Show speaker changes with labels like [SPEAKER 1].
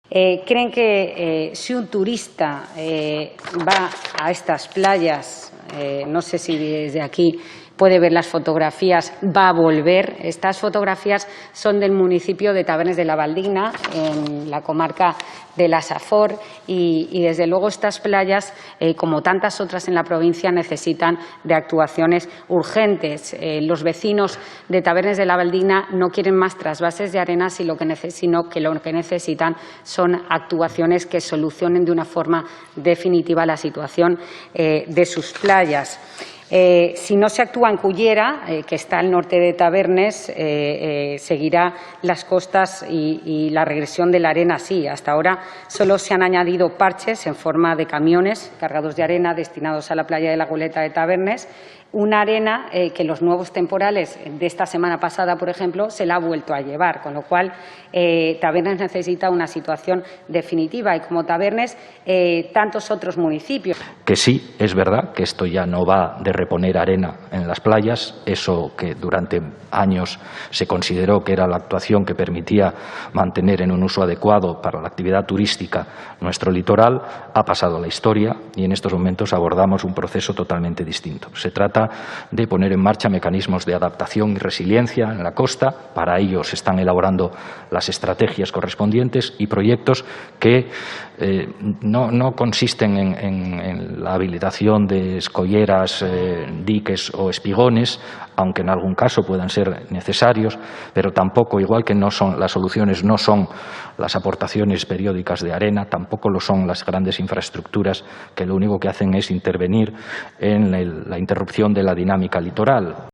[SPEAKER 1] ¿Creen que si un turista va a estas playas, no sé si desde aquí puede ver las fotografías, va a volver? Estas fotografías son del municipio de Tabernes de la Valdina, en la comarca de la Safor, y desde luego estas playas, como tantas otras en la provincia, necesitan de actuaciones urgentes. Los vecinos de Tabernes de la Valdina no quieren más trasvases de arena, sino que lo que necesitan son actuaciones que solucionen de una forma definitiva la situación de sus playas. Si no se actúa en Cullera, que está al norte de Tabernes, seguirá las costas y la regresión de la arena así. Hasta ahora solo se han añadido parches en forma de camiones cargados de arena destinados a la playa de la Goleta de Tabernes. Una arena que los nuevos temporales de esta semana pasada, por ejemplo, se la ha vuelto a llevar, con lo cual Tabernes necesita una situación definitiva y, como Tabernes, tantos otros municipios.
[SPEAKER 2] Que sí, es verdad que esto ya no va de reponer arena en las playas, eso que durante años se consideró que era la actuación que permitía mantener en un uso adecuado para la actividad turística nuestro litoral, ha pasado a la historia y en estos momentos abordamos un proceso totalmente distinto. Se trata de poner en marcha mecanismos de adaptación y resiliencia en la costa. Para ello se están elaborando las estrategias correspondientes y proyectos que no consisten en la habilitación de escolleras, diques o espigones, aunque en algún caso puedan ser necesarios, pero tampoco, igual que no son las soluciones, no son las aportaciones periódicas de arena, tampoco lo son las grandes infraestructuras que lo único que hacen es intervenir en la interrupción de la dinámica litoral.